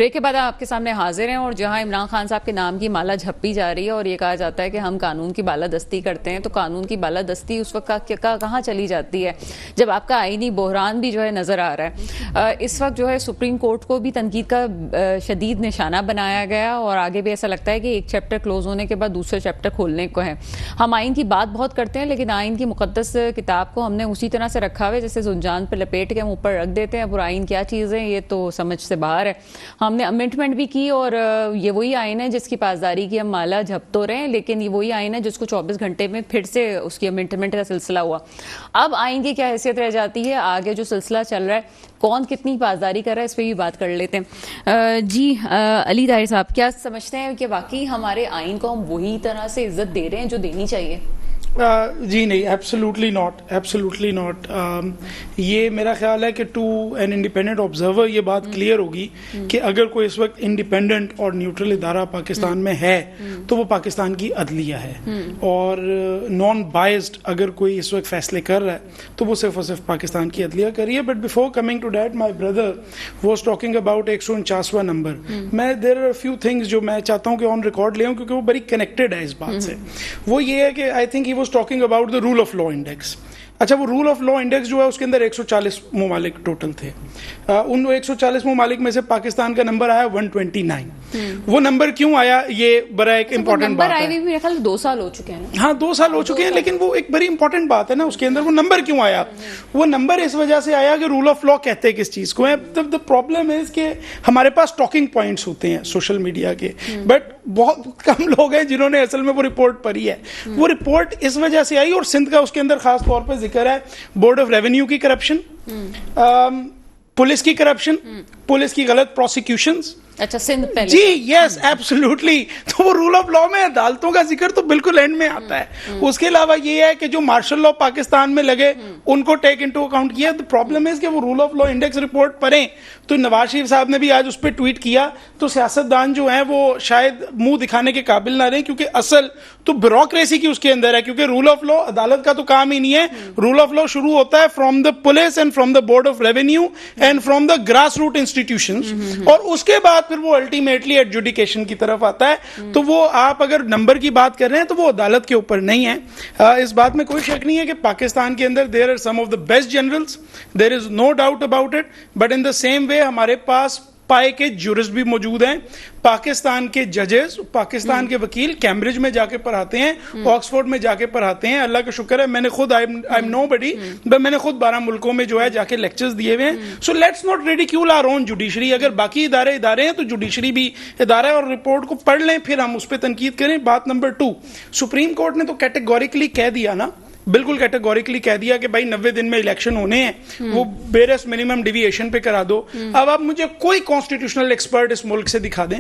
Break کے بعد آپ کے سامنے حاضر ہیں اور جہاں عمران خان صاحب کے نام کی مالا جھپی جا رہی ہے اور یہ کہا جاتا ہے کہ ہم قانون کی بالادستی کرتے ہیں، تو قانون کی بالادستی اس وقت کہاں چلی جاتی ہے جب آپ کا آئینی بحران بھی جو ہے نظر آ رہا ہے۔ اس وقت جو ہے سپریم کورٹ کو بھی تنقید کا شدید نشانہ بنایا گیا اور آگے بھی ایسا لگتا ہے کہ ایک چیپٹر کلوز ہونے کے بعد دوسرے چیپٹر کھولنے کو ہے۔ ہم آئین کی بات بہت کرتے ہیں لیکن آئین کی مقدس کتاب کو ہم نے اسی طرح سے رکھا ہوا ہے جیسے زنجان پہ لپیٹ کے ہم اوپر رکھ دیتے ہیں۔ اب آئین کیا چیز ہے یہ تو سمجھ سے باہر ہے۔ ہم نے امینڈمنٹ بھی کی اور یہ وہی آئین ہے جس کی پاسداری کی ہم مالا جھپ تو رہے ہیں، لیکن یہ وہی آئین ہے جس کو 24 گھنٹے میں پھر سے اس کی امینڈمنٹ کا سلسلہ ہوا۔ اب آئین کی کیا حیثیت رہ جاتی ہے، آگے جو سلسلہ چل رہا ہے کون کتنی پاسداری کر رہا ہے، اس پہ بھی بات کر لیتے ہیں۔ جی علی طاہر صاحب، کیا سمجھتے ہیں کہ واقعی ہمارے آئین کو ہم وہی طرح سے عزت دے رہے ہیں جو دینی چاہیے؟ جی نہیں، ایبسلیوٹلی ناٹ۔ یہ میرا خیال ہے کہ ٹو این انڈیپینڈنٹ آبزرور یہ بات کلیئر ہوگی کہ اگر کوئی اس وقت انڈیپینڈنٹ اور نیوٹرل ادارہ پاکستان میں ہے تو وہ پاکستان کی عدلیہ ہے، اور نان بائزڈ اگر کوئی اس وقت فیصلے کر رہا ہے تو وہ صرف اور صرف پاکستان کی عدلیہ کر رہی ہے۔ But before coming to that, my brother was talking about 149واں نمبر۔ میں دیر آر فیو تھنگز جو میں چاہتا ہوں کہ آن ریکارڈ لے آؤں کیونکہ وہ بڑی کنیکٹڈ ہے اس بات سے۔ وہ یہ ہے کہ I think he was talking about the rule of law index. اچھا، وہ رول آف لا انڈیکس جو ہے اس کے اندر 140 ممالک ٹوٹل تھے، ان 140 ممالک میں سے پاکستان کا نمبر آیا 129۔ وہ نمبر کیوں آیا یہ بڑا ایک امپورٹنٹ بات ہے۔ میرے خیال 2 سال ہو چکے ہیں۔ ہاں 2 سال ہو چکے ہیں، لیکن وہ ایک بڑی امپورٹنٹ بات ہے نا، اس کے اندر وہ نمبر کیوں آیا؟ وہ نمبر اس وجہ سے آیا کہ رول آف لا کہتے کس چیز کو ہے۔ دا پرابلم از کہ ہمارے پاس ٹاکنگ پوائنٹس ہوتے ہیں سوشل میڈیا کے، بٹ بہت کم لوگ ہیں جنہوں نے اصل میں وہ رپورٹ پڑھی ہے۔ وہ رپورٹ اس وجہ سے آئی، اور سندھ کا اس کے اندر خاص طور پہ ذکر ہے بورڈ آف ریونیو کی کرپشن، پولیس کی کرپشن، پولیس کی غلط پروسیکیوشنز۔ اچھا، سندھ پہلے؟ جی یس، ایبسلیوٹلی۔ تو وہ رول آف لا میں عدالتوں کا ذکر تو بالکل اینڈ میں آتا ہے۔ اس کے علاوہ یہ ہے کہ جو مارشل لا پاکستان میں لگے ان کو ٹیک انٹو اکاؤنٹ کیا۔ تو پرابلم ہے کہ وہ rule of law index report پڑھیں تو نواز شریف صاحب نے بھی آج اس پہ ٹویٹ کیا، تو سیاستدان جو ہیں وہ شاید منہ دکھانے کے قابل نہ رہیں، کیونکہ اصل تو بیوروکریسی کی اس کے اندر ہے، کیونکہ رول آف لا عدالت کا تو کام ہی نہیں ہے۔ رول آف لا شروع ہوتا ہے from the police and from the board of revenue and from the grass root institutions, اور اس کے بعد پھر وہ الٹیمیٹلی ایڈجوڈیکیشن کی طرف آتا ہے۔ تو وہ آپ اگر نمبر کی بات کر رہے ہیں تو وہ عدالت کے اوپر نہیں ہے۔ اس بات میں کوئی شک نہیں ہے کہ پاکستان کے اندر there are some of the best generals, there is no doubt about it, but in the same way ہمارے پاس پائے کے جورسٹ بھی موجود ہیں۔ پاکستان کے ججز، پاکستان کے وکیل کیمبرج میں جا کے پڑھاتے ہیں، آکسفورڈ میں جا کے پڑھاتے ہیں۔ اللہ کا شکر ہے، میں نے خود آئی ایم نو بڈی، میں نے خود 12 ملکوں میں جو ہے جا کے لیکچرز دیے ہوئے ہیں۔ So let's not ridicule our own judiciary. اگر باقی ادارے ہیں تو جوڈیشری بھی ادارہ ہے، اور رپورٹ کو پڑھ لیں پھر ہم اس پہ تنقید کریں۔ بات نمبر 2، سپریم کورٹ نے تو کیٹیگوریکلی کہہ دیا نا، بالکل کیٹیگوریکلی کہہ دیا کہ بھائی 90 دن میں الیکشن ہونے ہیں، وہ بیرس منیمم ڈیویشن پہ کرا دو۔ اب آپ مجھے کوئی کانسٹیٹیوشنل ایکسپرٹ اس ملک سے دکھا دیں۔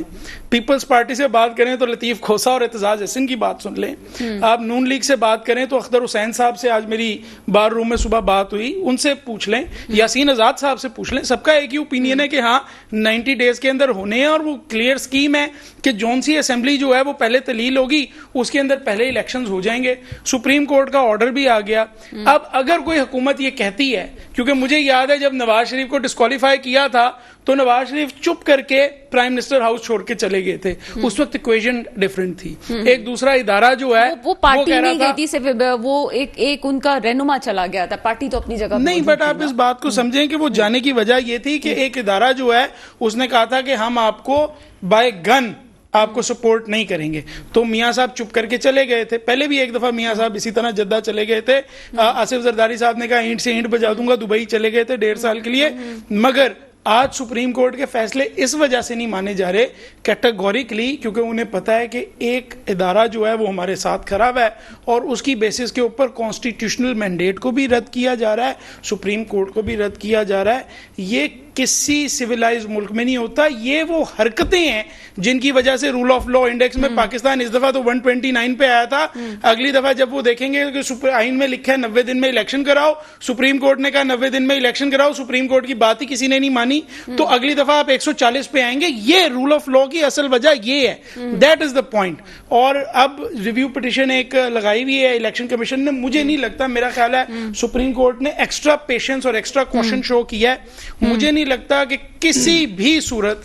پیپلز پارٹی سے بات کریں تو لطیف کھوسا اور اعتزاز احسن کی بات سن لیں، آپ نون لیگ سے بات کریں تو اختر حسین صاحب سے آج میری بار روم میں صبح بات ہوئی، ان سے پوچھ لیں، یاسین آزاد صاحب سے پوچھ لیں، سب کا ایک ہی اوپینین ہے کہ ہاں 90 ڈیز کے اندر ہونے ہیں، اور وہ کلیئر اسکیم ہے کہ جون سی اسمبلی جو ہے وہ پہلے تلیل ہوگی، اس کے اندر پہلے الیکشنز ہو جائیں گے۔ سپریم کورٹ کا آرڈر بھی آ گیا۔ اب اگر کوئی حکومت یہ کہتی ہے، کیونکہ مجھے یاد ہے جب نواز شریف کو ڈسکوالیفائی کیا تھا تو نواز شریف چپ کر کے پرائم منسٹر ہاؤس چھوڑ کے چلے گئے تھے، اس وقت ایکویشن ڈیفرنٹ تھی۔ ایک دوسرا ادارہ جو ہے وہ پارٹی نہیں گئی تھی، صرف وہ ایک ان کا رہنما چلا گیا تھا، پارٹی تو اپنی جگہ نہیں۔ بٹ آپ اس بات کو سمجھیں کہ وہ جانے کی وجہ یہ تھی کہ ایک ادارہ جو ہے اس نے کہا تھا کہ ہم آپ کو بائی گن آپ کو سپورٹ نہیں کریں گے، تو میاں صاحب چپ کر کے چلے گئے تھے۔ پہلے بھی ایک دفعہ میاں صاحب اسی طرح جدہ چلے گئے تھے، آصف زرداری صاحب نے کہا اینٹ سے اینٹ بجا دوں گا، دبئی چلے گئے تھے 1.5 سال کے لیے۔ مگر آج سپریم کورٹ کے فیصلے اس وجہ سے نہیں مانے جا رہے کیٹیگوریکلی، کیونکہ انہیں پتا ہے کہ ایک ادارہ جو ہے وہ ہمارے ساتھ خراب ہے، اور اس کی بیسس کے اوپر کانسٹیٹیوشنل مینڈیٹ کو بھی رد کیا جا رہا ہے، سپریم کورٹ کو بھی رد کیا جا رہا ہے۔ یہ کسی سویلائز ملک میں نہیں ہوتا۔ یہ وہ حرکتیں ہیں جن کی وجہ سے رول آف لا انڈیکس میں پاکستان اس دفعہ تو 129 پہ آیا تھا، اگلی دفعہ جب وہ دیکھیں گے کہ آئین میں لکھا ہے 90 دن میں الیکشن کراؤ، سپریم کورٹ نے کہا 90 دن میں الیکشن کراؤ، سپریم کورٹ کی بات ہی کسی نے نہیں مانی، تو اگلی دفعہ آپ 140 پہ آئیں گے۔ یہ رول آف لا کی اصل وجہ یہ ہے، دیٹ از دا پوائنٹ۔ اور اب ریویو پٹیشن ایک لگائی ہوئی ہے الیکشن کمیشن نے، مجھے نہیں لگتا، میرا خیال ہے سپریم کورٹ نے ایکسٹرا پیشنس اور ایکسٹرا کوشن شو کیا ہے۔ مجھے نہیں لگتا کہ کسی بھی صورت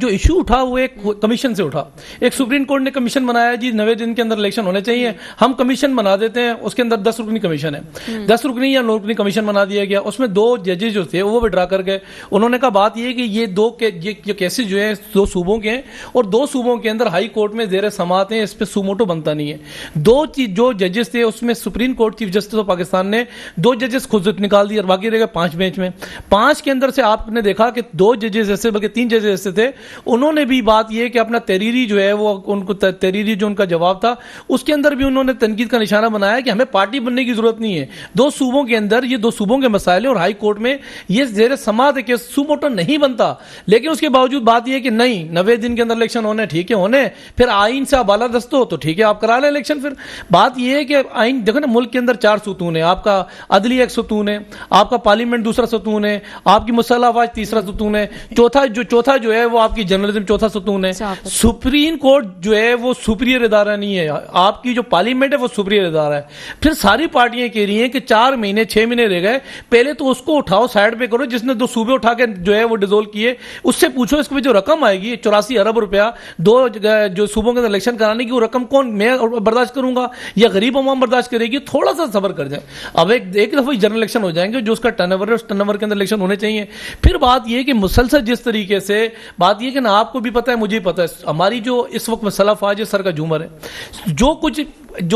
جو ایشو اٹھا وہ ایک کمیشن سے اٹھا. ایک سپریم کورٹ نے کمیشن بنایا جی 90 دن کے اندر الیکشن ہونے چاہیے, ہم کمیشن بنا دیتے ہیں, اس کے اندر 10 رکنی کمیشن ہے, 10 رکنی یا 9 رکنی کمیشن بنا دیا گیا. اس میں 2 ججز جو تھے وہ ڈرا کر گئے. انہوں نے کہا بات یہ کہ یہ کیسز جو ہیں 2 صوبوں کے ہیں اور 2 صوبوں کے اندر ہائی کورٹ میں زیر سماعت ہیں, اس پہ سوموٹو بنتا نہیں ہے. 2 جو ججز تھے اس میں supreme court chief justice of Pakistan نے 2 ججز خود نکال دی اور باقی رہ گئے 5 بینچ میں. 5 کے اندر سے آپ نے دیکھا کہ 2 ججز ایسے بلکہ 3 ججز ایسے تھے, انہوں نے بھی بات یہ کہ اپنا تحریری جو ہے وہ ان کو تحریری جو ان کا جواب تھا اس کے اندر بھی انہوں نے تنقید کا نشانہ بنایا کہ ہمیں پارٹی بننے کی ضرورت نہیں ہے. 2 صوبوں کے اندر یہ 2 صوبوں کے مسائل ہیں اور ہائی کورٹ میں یہ زیر سماعت ہے کہ سوموٹو نہیں بنتا. لیکن اس کے باوجود بات یہ ہے کہ نہیں 90 دن کے اندر الیکشن ہونے ٹھیک ہے ہونے, پھر آئین سے آپ بالادست ہو تو ٹھیک ہے آپ کرا لیں الیکشن. پھر بات یہ ہے کہ آئین دیکھو نا, ملک کے اندر 4 ستون ہیں, آپ کا عدلیہ ایک ستون ہے, آپ کا پارلیمنٹ دوسرا ستون ہے, آپ کی مسلح افواج تیسرا ستون ہے, چوتھا جو ہے وہ آپ کی جرنلزم چوتھا ستون ہے. سپریم کورٹ جو ہے وہ سپیریئر ادارہ نہیں ہے, آپ کی جو پارلیمنٹ ہے وہ سپیریئر ادارہ ہے. پھر ساری پارٹیاں کہہ رہی ہیں کہ 4 مہینے 6 مہینے رہ گئے, پہلے تو اس کو اٹھاؤ سائڈ پہ کرو جس نے 2 صوبے اٹھا کے جو ہے وہ ڈیزولو کیے, اس سے پوچھو اس کو جو رقم آئے گی 84 ارب روپیہ 2 جو صوبوں کے اندر الیکشن کرانے کی, وہ رقم کون میں برداشت کروں گا یا غریب عوام برداشت کرے گی؟ تھوڑا سا صبر کر جائیں. اب ایک دفعہ جنرل الیکشن ہو جائیں گے جو اس کا ٹرن اوور ہے, اس ٹرن اوور کے اندر الیکشن ہونے چاہیے. پھر بات یہ کہ مسلسل جس طریقے سے بات یہ کہ نا آپ کو بھی پتہ ہے مجھے پتہ ہے, ہماری جو اس وقت مسلح افواج ہے سر کا جھومر ہے. جو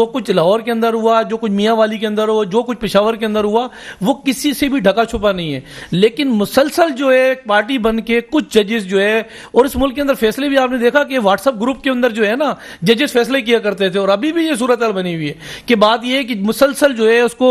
کچھ لاہور کے اندر ہوا, جو کچھ میاں والی کے اندر ہوا, جو کچھ پشاور کے اندر ہوا, وہ کسی سے بھی ڈھکا چھپا نہیں ہے. لیکن مسلسل جو ہے ایک پارٹی بن کے کچھ ججز جو ہے, اور اس ملک کے اندر فیصلے بھی آپ نے دیکھا کہ واٹس ایپ گروپ کے اندر جو ہے نا ججز فیصلے کیا کرتے تھے, اور ابھی بھی یہ صورتحال بنی ہوئی ہے کہ بات یہ ہے کہ مسلسل جو ہے اس کو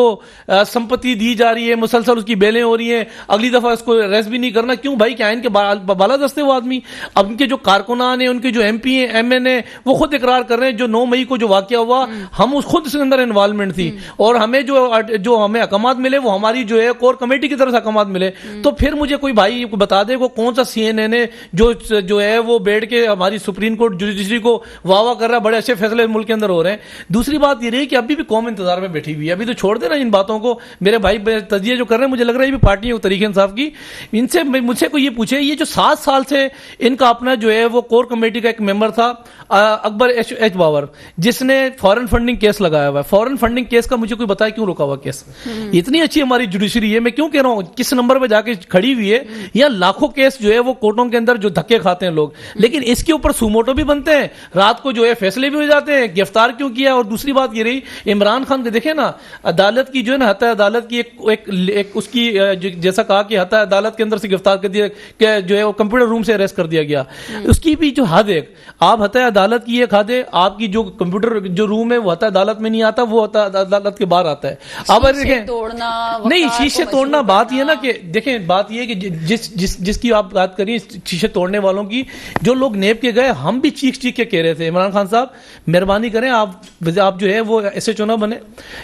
سمپتی دی جا رہی ہے, مسلسل اس کی بیلیں ہو رہی ہیں, اگلی دفعہ اس کو ریسٹ بھی نہیں کرنا. کیوں بھائی, کیا ان کے بالادست ہے وہ آدمی؟ اب ان کے جو کارکنان ہیں, ان کے جو ایم پی ہیں, ایم این اے, وہ خود اقرار کر رہے ہیں جو 9 مئی کو جو واقعہ ہوا ہم اس خود اس کے اندر انوالومنٹ تھی, اور ہمیں جو ہمیں احکامات ملے وہ ہماری جو ہے کور کمیٹی کی طرف سے احکامات ملے. تو پھر مجھے کوئی بھائی بتا دے وہ کون سا سی این این ہے جو ہے وہ بیٹھ کے ہماری سپریم کورٹ جوڈیشری کو واہ واہ کر رہا ہے, بڑے اچھے فیصلے ملک کے اندر ہو رہے ہیں. دوسری بات یہ رہی کہ ابھی بھی قوم انتظار میں بیٹھی ہوئی ہے. ابھی تو چھوڑ دے نا ان باتوں کو, میرے بھائی تجزیہ جو کر رہے ہیں مجھے لگ رہا ہے یہ بھی پارٹی ہے تحریک انصاف کی. ان سے مجھ سے کوئی یہ پوچھے, یہ جو 7 سال سے ان کا اپنا جو ہے وہ کور کمیٹی کا ایک ممبر تھا اکبر ایچ باور, جس نے فارن فنڈنگ کیس لگایا ہوا ہے. فارن فنڈنگ کیس کا مجھے کوئی بتایا کیوں رکا ہوا کیس؟ اتنی اچھی ہماری جوڈیشری ہے, میں کیوں کہہ رہا ہوں کس نمبر پہ جا کے کھڑی ہوئی ہے. یا لاکھوں کیس جو ہے وہ کورٹوں کے اندر جو دھکے کھاتے ہیں لوگ, لیکن اس کے اوپر سوموٹو بھی بنتے ہیں, رات کو جو ہے فیصلے بھی ہو جاتے ہیں, گرفتار کیوں کیا. اور دوسری بات یہ رہی عمران خان کے دیکھیں نا, عدالت کی جو ہے نا حتی عدالت کی ایک اس کی جیسا کہا کہ حتی عدالت کے اندر سے گرفتار کر دیا, کہ جو ہے وہ کمپیوٹر روم سے اریسٹ کر دیا گیا. اس کی بھی جو حد ہے, آپ حتی عدالت کی ایک حد ہے, آپ کی جو کمپیوٹر جو روم ہے وہ حتی عدالت میں نہیں آتا, وہ عدالت کے باہر آتا ہے. اب نہیں شیشے توڑنا, بات یہ نا کہ دیکھیں بات یہ کہ جس کی آپ بات کریے شیشے توڑنے والوں کی, جو لوگ نیب کے گئے, ہم بھی چیخ کے کہہ رہے تھے عمران خان صاحب مہربانی کریں آپ جو ہے وہ ایسے چونا بنے,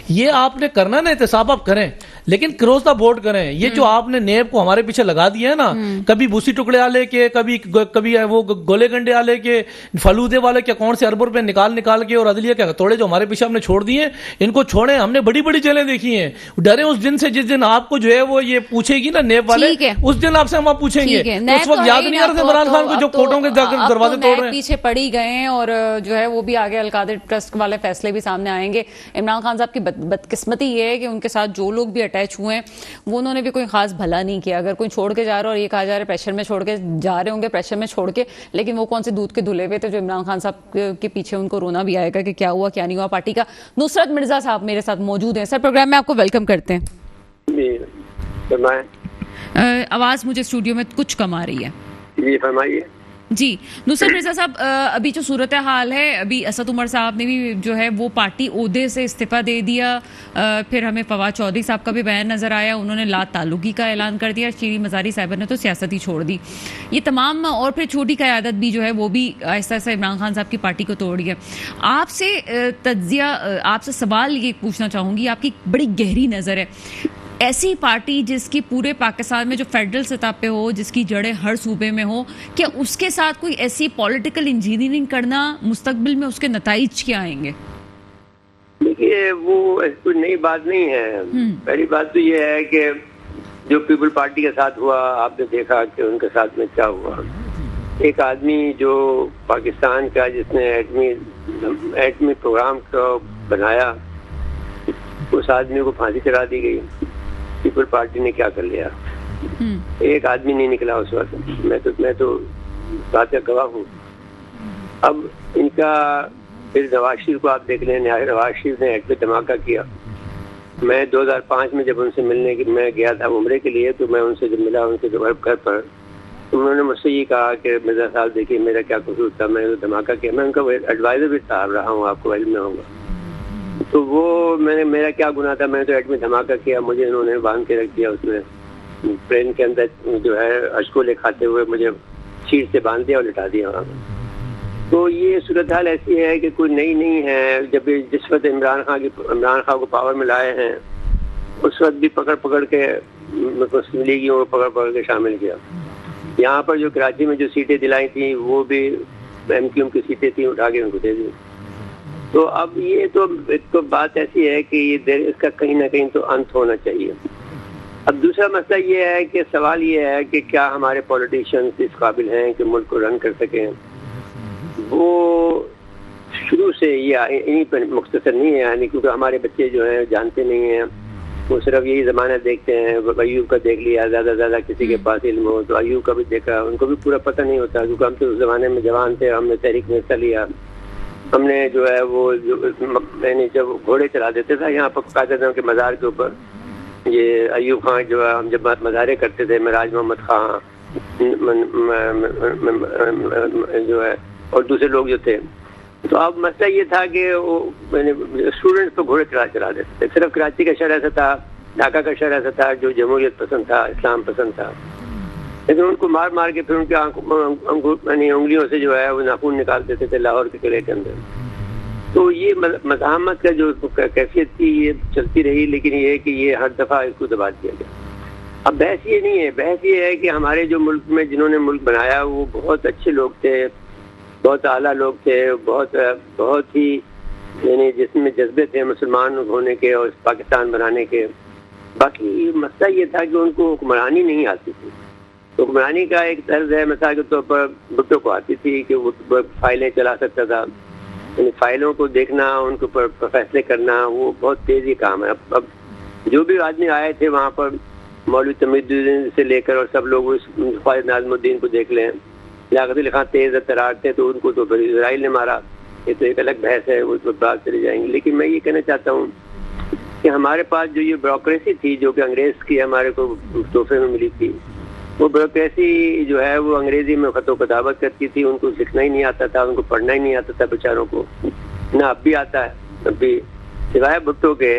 یہ آپ نے کرنا نا احتساب آپ کریں, لیکن کروس دا بورڈ کریں. یہ جو آپ نے نیب کو ہمارے پیچھے لگا دیا ہے نا, کبھی بوسی ٹکڑے والے کے, کبھی وہ گولے گنڈے والے کے, فلودے والے کے اکاؤنٹ سے اربوں روپے نکال کے, اور عدلیہ کے توڑے جو ہمارے پیچھے ہم نے چھوڑ دیے, ان کو چھوڑیں. ہم نے بڑی بڑی جیلیں دیکھی ہیں, ڈرے اس دن سے جس دن آپ کو جو ہے وہ یہ پوچھے گی نا نیب والے, اس دن آپ سے ہم پوچھیں گے. اس وقت یاد نہیں آ رہا عمران خان کو جو کورٹوں کے دروازے توڑ رہے ہیں, پیچھے پڑی گئے ہیں, اور جو ہے وہ بھی آگے القادر ٹرسٹ والے فیصلے بھی سامنے آئیں گے. عمران خان صاحب کی بدقسمتی یہ ہے کہ ان کے ساتھ جو لوگ بھی اٹیچ ہوئے ہیں وہ انہوں نے بھی کوئی خاص بھلا نہیں کیا. اگر کوئی چھوڑ کے جا رہا اور یہ کہا جا رہا ہے پریشر میں چھوڑ کے جا رہے ہوں گے, پریشر میں چھوڑ کے, لیکن وہ کون سے دودھ کے دھلے ہوئے تھے جو عمران خان صاحب کے پیچھے ان کو رونا بھی آئے گا کہ کیا ہوا کیا نہیں ہوا پارٹی کا. نصرت مرزا صاحب میرے ساتھ موجود ہیں. سر پروگرام میں آپ کو ویلکم کرتے ہیں. جی فرمائیں. آواز مجھے اسٹوڈیو میں کچھ کم آ رہی ہے. جی فرمائیے. جی نصرت مرزا صاحب, ابھی جو صورتحال ہے, ابھی اسد عمر صاحب نے بھی جو ہے وہ پارٹی عہدے سے استعفیٰ دے دیا, پھر ہمیں فواد چودھری صاحب کا بھی بیان نظر آیا, انہوں نے لا تعلقی کا اعلان کر دیا, شیریں مزاری صاحبہ نے تو سیاست ہی چھوڑ دی. یہ تمام, اور پھر چھوٹی قیادت بھی جو ہے وہ بھی آہستہ آہستہ عمران خان صاحب کی پارٹی کو توڑ گیا. آپ سے تجزیہ, آپ سے سوال یہ پوچھنا چاہوں گی, آپ کی بڑی گہری نظر ہے, ایسی پارٹی جس کی پورے پاکستان میں جو فیڈرل سطح پہ ہو, جس کی جڑیں ہر صوبے میں ہو, کہ اس کے ساتھ کوئی ایسی پولیٹیکل انجینئرنگ کرنا مستقبل میں اس کے نتائج کیا آئیں گے؟ دیکھیے وہ کوئی نئی بات نہیں ہے. پہلی بات تو یہ ہے کہ جو پیپل پارٹی کے ساتھ ہوا, آپ نے دیکھا کہ ان کے ساتھ میں کیا ہوا. ایک آدمی جو پاکستان کا جس نے ایٹمی پروگرام کو بنایا، اس آدمی کو پھانسی چڑھا دی گئی. پیپل پارٹی نے کیا کر لیا؟ ایک آدمی نہیں نکلا اس وقت. میں تو بات کا گواہ ہوں. اب ان کا پھر نواز شریف کو آپ دیکھ لیں. نواز شریف نے ایٹمی دھماکہ کیا. میں 2005 میں جب ان سے ملنے کی میں گیا تھا عمرے کے لیے، تو میں ان سے جب ملا ان کے گھر پر، انہوں نے مجھ سے یہ کہا کہ مرزا صاحب دیکھیے میرا کیا قصور تھا، میں نے دھماکہ کیا. میں ان کا ایڈوائزر بھی صاحب رہا ہوں، آپ کو علم میں ہوگا. تو وہ میرا کیا گناہ تھا، میں نے تو ایٹمی دھماکہ کیا. مجھے انہوں نے باندھ کے رکھ دیا اس میں پلین کے اندر، جو ہے اشکولے کھاتے ہوئے مجھے سیٹ سے باندھ دیا اور لٹا دیا وہاں. تو یہ صورتحال ایسی ہے کہ کوئی نئی نہیں ہے. جب جس وقت عمران خان کو پاور میں لائے ہیں، اس وقت بھی پکڑ کے مسلم لیگیوں کو پکڑ کے شامل کیا. یہاں پر جو کراچی میں جو سیٹیں دلائی تھیں وہ بھی ایم کیو ایم کی سیٹیں تھیں، اٹھا کے ان کو دے دی. تو اب یہ تو بات ایسی ہے کہ یہ اس کا کہیں نہ کہیں تو انت ہونا چاہیے. اب دوسرا مسئلہ یہ ہے کہ سوال یہ ہے کہ کیا ہمارے پولیٹیشینز اس قابل ہیں کہ ملک کو رن کر سکیں. وہ شروع سے یہ انہیں پر مختصر نہیں ہے، یعنی کیونکہ ہمارے بچے جو ہیں جانتے نہیں ہیں، وہ صرف یہی زمانہ دیکھتے ہیں. ایوب کا دیکھ لیا، زیادہ کسی کے پاس علم ہو تو ایوب کا بھی دیکھا. ان کو بھی پورا پتہ نہیں ہوتا، کیونکہ ہم تو اس زمانے میں جوان تھے، ہم نے تحریک میں حصہ لیا. ہم نے جو ہے وہ یعنی جب گھوڑے چلا دیتے تھے یہاں پر قائد کے مزار کے اوپر، یہ ایوب خان جو ہے، ہم جب مزارے کرتے تھے، معراج محمد خان جو ہے اور دوسرے لوگ جو تھے. تو اب مسئلہ یہ تھا کہ اسٹوڈنٹس کو گھوڑے چلا دیتے تھے. صرف کراچی کا شہر ایسا تھا، ڈھاکہ کا شہر ایسا تھا جو جمہوریت پسند تھا، اسلام پسند تھا، لیکن ان کو مار کے پھر ان کے انگلیوں سے جو ہے وہ ناخون نکال دیتے تھے لاہور کے قلعے کے اندر. تو یہ مزاحمت کا جو کیفیت تھی یہ چلتی رہی، لیکن یہ ہے کہ یہ ہر دفعہ اس کو دبا دیا گیا. اب بحث یہ نہیں ہے، بحث یہ ہے کہ ہمارے جو ملک میں جنہوں نے ملک بنایا وہ بہت اچھے لوگ تھے، بہت اعلیٰ لوگ تھے، بہت ہی یعنی جس میں جذبے تھے مسلمان ہونے کے اور پاکستان بنانے کے. باقی مسئلہ یہ تھا کہ ان کو حکمرانی نہیں آتی تھی. حکمرانی کا ایک طرز ہے، مثال کے طور پر بھٹو کو آتی تھی کہ وہ فائلیں چلا سکتا تھا، یعنی فائلوں کو دیکھنا، ان کے اوپر فیصلے کرنا، وہ بہت تیزی کام ہے. اب جو بھی آدمی آئے تھے وہاں پر، مولوی تمید الدین سے لے کر اور سب لوگ خواجہ ناظم الدین کو دیکھ لیں، لیاقت علی خان تیز ترار تھے تو ان کو تو پھر اسرائیل نے مارا. یہ تو ایک الگ بحث ہے، اس پر بات چلی جائیں گے. لیکن میں یہ کہنا چاہتا ہوں کہ ہمارے پاس جو یہ بیوروکریسی تھی جو کہ انگریز کی ہمارے کو تحفے میں ملی تھی، وہ بیوروکریسی جو ہے وہ انگریزی میں خط و کتابت کرتی تھی. ان کو لکھنا ہی نہیں آتا تھا، ان کو پڑھنا ہی نہیں آتا تھا بیچاروں کو. نہ اب بھی آتا ہے، اب بھی سوائے بھٹو کے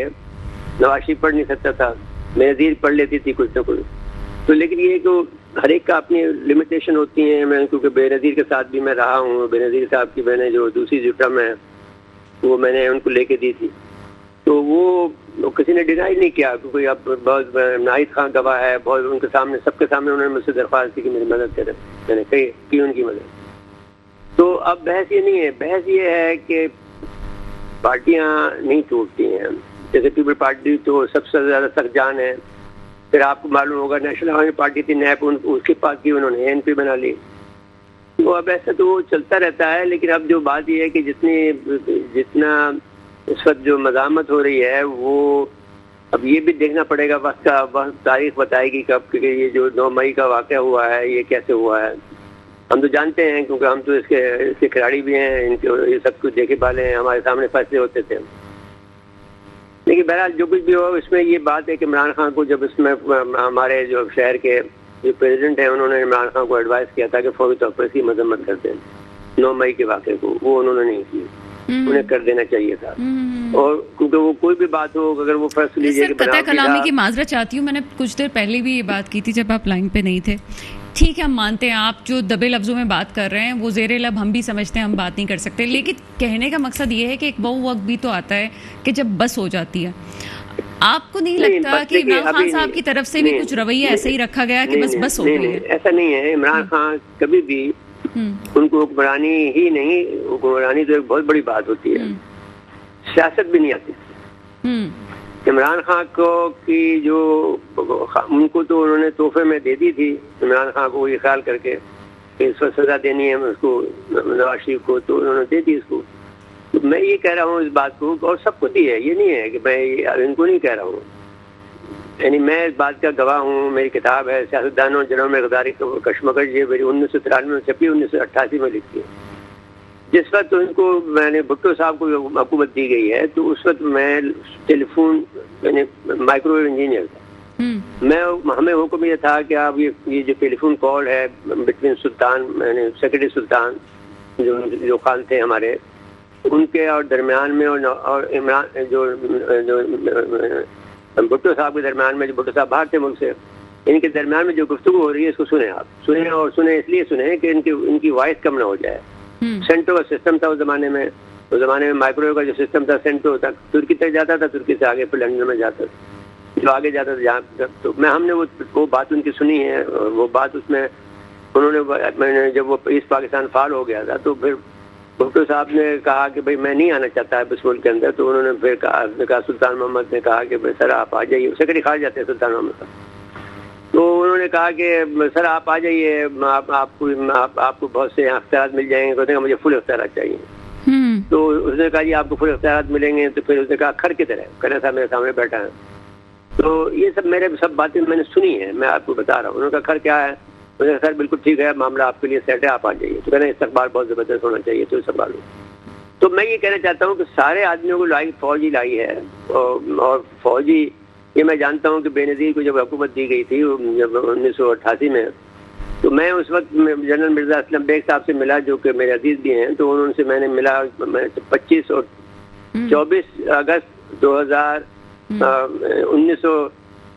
نواز شریف پڑھ نہیں سکتا تھا، بےنظیر پڑھ لیتی تھی کچھ نہ کچھ. تو لیکن یہ کہ ہر ایک کا اپنی لمیٹیشن ہوتی ہیں. میں کیونکہ بےنظیر کے ساتھ بھی میں رہا ہوں، بےنظیر صاحب کی میں نے جو دوسری جو ٹرم ہے وہ میں نے ان کو لے کے دی تھی، تو وہ کسی نے ڈینائی نہیں کیا، کیونکہ اب بہت ناہید خان گواہ ہے، بہت ان کے سامنے سب کے سامنے انہوں نے مجھ سے درخواست کی کہ میری مدد کریں، میں نے کی ان کی مدد. تو اب بحث یہ نہیں ہے، بحث یہ ہے کہ پارٹیاں نہیں ٹوٹتی ہیں. جیسے پیپل پارٹی تو سب سے زیادہ سخت جان ہے. پھر آپ کو معلوم ہوگا نیشنل عوامی پارٹی تھی نیپ، اس کے پاس کی انہوں نے NP بنا لی. تو اب ایسا تو وہ چلتا رہتا ہے. لیکن اب جو بات یہ ہے کہ جتنا اس وقت جو مزاحمت ہو رہی ہے وہ اب یہ بھی دیکھنا پڑے گا، وقت تاریخ بتائے گی کب کہ یہ جو 9 مئی کا واقعہ ہوا ہے یہ کیسے ہوا ہے. ہم تو جانتے ہیں کیونکہ ہم تو اس کے کھلاڑی بھی ہیں، ان کے یہ سب کچھ دیکھے والے ہیں، ہمارے سامنے فیصلے ہوتے تھے. لیکن بہرحال جو کچھ بھی ہو اس میں یہ بات ہے کہ عمران خان کو جب اس میں ہمارے جو شہر کے جو پریزیڈنٹ ہیں انہوں نے عمران خان کو ایڈوائز کیا تھا کہ فوری طور پر اس کی مذمت کر دیں 9 مئی کے واقعے کو، وہ انہوں نے نہیں کی، انہیں کر دینا چاہیے تھا. اور کیونکہ وہ کوئی بھی بات ہو اگر وہ فرض لیجیے کہ قطع کلامی کی معذرت چاہتی ہوں، میں نے کچھ دیر پہلے بھی یہ بات کی تھی جب آپ لائن پہ نہیں تھے. ٹھیک ہے، ہم مانتے ہیں آپ جو دبے لفظوں میں بات کر رہے ہیں وہ زیر لب ہم بھی سمجھتے ہیں، ہم بات نہیں کر سکتے. لیکن کہنے کا مقصد یہ ہے کہ ایک وہ وقت بھی تو آتا ہے کہ جب بس ہو جاتی ہے. آپ کو نہیں لگتا کہ عمران خان صاحب کی طرف سے بھی کچھ رویہ ایسے ہی رکھا گیا کہ بس ہو گئی ہے؟ ایسا نہیں ہے. عمران خان کبھی بھی ان کو حکمرانی ہی نہیں، حکمرانی تو ایک بہت بڑی بات ہوتی ہے، سیاست بھی نہیں آتی. عمران خان کو کی جو ان کو تو انہوں نے تحفے میں دے دی تھی عمران خان کو یہ خیال کر کے کہ اس وقت سزا دینی ہے اس کو نواز شریف کو, تو انہوں نے دے دی اس کو. تو میں یہ کہہ رہا ہوں اس بات کو, اور سب کو دی ہے, یہ نہیں ہے کہ میں ان کو نہیں کہہ رہا ہوں, یعنی میں اس بات کا گواہ ہوں. میری کتاب ہے سیاستدانوں جنرل میں غداری کشمکش, یہ میری 1993 میں چھپی, 1988 میں لکھی ہے. جس وقت ان کو میں نے بھٹو صاحب کو حکومت دی گئی ہے, تو اس وقت میں ٹیلی فون یعنی مائکروویو انجینئر تھا. ہمیں حکم یہ تھا کہ آپ یہ جو ٹیلی فون کال ہے بٹوین سلطان یعنی سیکرٹری سلطان جو خان تھے ہمارے, ان کے اور درمیان میں, اور عمران جو بھٹو صاحب کے درمیان میں, جو بھٹو صاحب باہر تھے ملک سے, ان کے درمیان میں جو گفتگو ہو رہی ہے اس کو سنیں آپ, سنیں, اور سنیں اس لیے سنیں کہ ان کی وائس کم نہ ہو جائے. سینٹو کا سسٹم تھا اس زمانے میں مائکروویو کا جو سسٹم تھا سینٹو تک ترکی تک جاتا تھا, ترکی سے آگے پھر لندن میں جاتا تھا, جو آگے جاتا تھا جہاں تک. تو ہم نے وہ بات ان کی سنی ہے. وہ بات اس میں انہوں نے, میں نے جب وہ ایسٹ پاکستان فال ہو گیا تھا, تو پھر بھٹو صاحب نے کہا کہ بھائی میں نہیں آنا چاہتا ہے اس ملک کے اندر. تو انہوں نے پھر کہا سلطان محمد نے کہا کہ سر آپ آ جائیے, سیکرٹری خارجہ تھے سلطان محمد صاحب. تو انہوں نے کہا کہ سر آپ آ جائیے, آپ کو بہت سے اختیارات مل جائیں گے. کہتے ہیں مجھے فل اختیارات چاہیے. تو اس نے کہا جی آپ کو فل اختیارات ملیں گے. تو پھر اس نے کہا کھر کدھر ہے, کہنا صاحب میرے سامنے بیٹھا ہے. تو یہ سب باتیں میں نے سنی ہیں, میں آپ کو بتا رہا ہوں. انہوں نے کہا کھر کیا ہے, انہوں نے کہا سر بالکل ٹھیک ہے, معاملہ آپ کے لیے سیٹ ہے, آپ آ جائیے. تو کہنا استقبال بہت زبردست ہونا چاہیے, تو استقبال. تو میں یہ کہنا چاہتا ہوں کہ سارے آدمیوں کو فوج ہی لائی ہے, اور فوجی یہ میں جانتا ہوں کہ بے نظیر کو جب حکومت دی گئی تھی جب 1988 میں, تو میں اس وقت جنرل مرزا اسلم بیگ صاحب سے ملا جو کہ میرے عزیز بھی ہیں. تو انہوں سے میں نے ملا 25 اور 24 اگست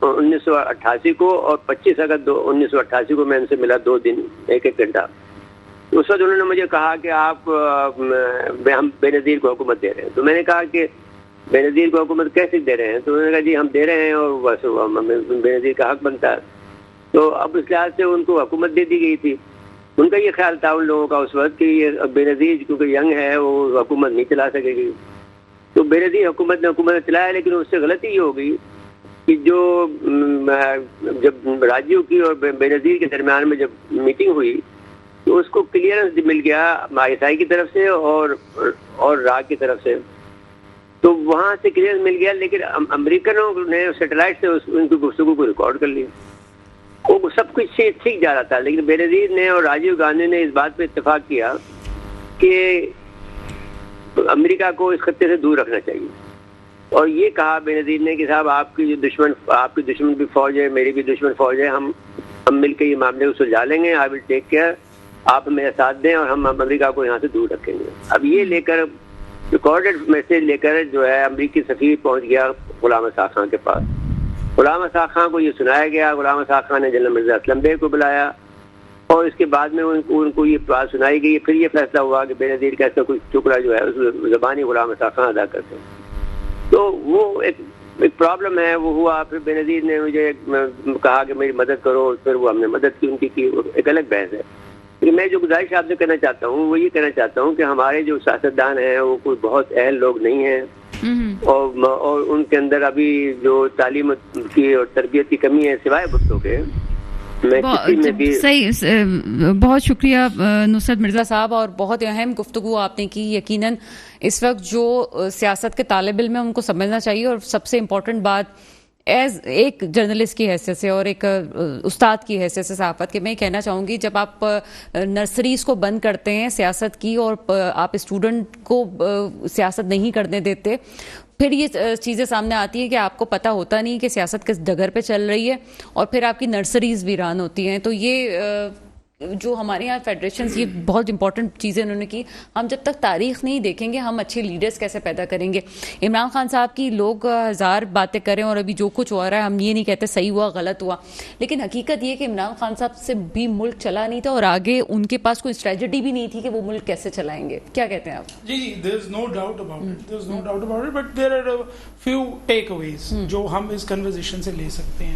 1988 کو, اور 25 اگست 1988 کو میں ان سے ملا 2 دن 1-1 گھنٹہ. اس وقت انہوں نے مجھے کہا کہ ہم بے نظیر کو حکومت دے رہے ہیں. تو میں نے کہا کہ بے نظیر کو حکومت کیسے دے رہے ہیں. تو انہوں نے کہا جی ہم دے رہے ہیں, اور بس بے نظیر کا حق بنتا ہے. تو اب اس لحاظ سے ان کو حکومت دے دی گئی تھی. ان کا یہ خیال تھا ان لوگوں کا اس وقت کہ یہ بے نظیر کیونکہ ینگ ہے وہ حکومت نہیں چلا سکے گی. تو بے نظیر حکومت نے چلایا, لیکن اس سے غلطی یہ ہو گئی کہ جب راجیو کی اور بے نظیر کے درمیان میں جب میٹنگ ہوئی, تو اس کو کلیئرنس مل گیا ISI کی طرف سے اور راگ کی طرف سے. تو وہاں سے کلیئرنس مل گیا, لیکن امریکنوں نے سیٹلائٹ سے ان کی گفتگو کو ریکارڈ کر لیا. وہ سب کچھ ٹھیک جا رہا تھا, لیکن بے نظیر نے اور راجیو گاندھی نے اس بات پہ اتفاق کیا کہ امریکہ کو اس خطے سے دور رکھنا چاہیے. اور یہ کہا بے نظیر نے کہ صاحب آپ کی دشمن بھی فوج ہے, میری بھی دشمن فوج ہے, ہم مل کے یہ معاملے کو سلجھا لیں گے. آئی ول ٹیک کیئر, آپ میرا ساتھ دیں اور ہم امریکہ کو یہاں سے دور رکھیں گے. اب یہ لے کر ریکارڈڈ میسج لے کر جو ہے امریکی سفیر پہنچ گیا غلام اسحاق خان کے پاس. غلام اسحاق خان کو یہ سنایا گیا. غلام اسحاق خان نے جنرل مرزا اسلم بیگ کو بلایا, اور اس کے بعد میں ان کو یہ بات سنائی گئی. پھر یہ فیصلہ ہوا کہ بے نظیر کا ایسا کوئی ٹکڑا جو ہے اس زبانی غلام اسحاق خان ادا کرتے ہیں. تو وہ ایک پرابلم ہے, وہ ہوا. پھر بے نظیر نے مجھے کہا کہ میری مدد کرو, پھر وہ ہم نے مدد کی ان کی ایک الگ بحث ہے. لیکن میں جو گزارش آپ سے کرنا چاہتا ہوں وہ یہ کہنا چاہتا ہوں کہ ہمارے جو سیاستدان ہیں وہ کوئی بہت اہل لوگ نہیں ہیں, اور ان کے اندر ابھی جو تعلیم کی اور تربیت کی کمی ہے سوائے بچوں کے. صحیح, بہت شکریہ نصرت مرزا صاحب, اور بہت اہم گفتگو آپ نے کی. یقیناً اس وقت جو سیاست کے طالب علم ہیں ان کو سمجھنا چاہیے, اور سب سے امپورٹنٹ بات ایز ایک جرنلسٹ کی حیثیت سے اور ایک استاد کی حیثیت سے صحافت کے میں کہنا چاہوں گی, جب آپ نرسریز کو بند کرتے ہیں سیاست کی اور آپ اسٹوڈنٹ کو سیاست نہیں کرنے دیتے, پھر یہ چیزیں سامنے آتی ہیں کہ آپ کو پتہ ہوتا نہیں کہ سیاست کس ڈگر پہ چل رہی ہے, اور پھر آپ کی نرسریز ویران ہوتی ہیں. تو یہ جو ہمارے یہاں فیڈریشنز, یہ بہت امپورٹنٹ چیزیں انہوں نے کی. ہم جب تک تاریخ نہیں دیکھیں گے ہم اچھے لیڈرز کیسے پیدا کریں گے. عمران خان صاحب کی لوگ ہزار باتیں کریں, اور ابھی جو کچھ ہو رہا ہے ہم یہ نہیں کہتے صحیح ہوا غلط ہوا, لیکن حقیقت یہ کہ عمران خان صاحب سے بھی ملک چلا نہیں تھا, اور آگے ان کے پاس کوئی اسٹریٹجی بھی نہیں تھی کہ وہ ملک کیسے چلائیں گے. کیا کہتے ہیں آپ؟ جی, there is no doubt about it, but there are a few takeaways جو ہم اس کنورزیشن سے لے سکتے ہیں.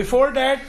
Before that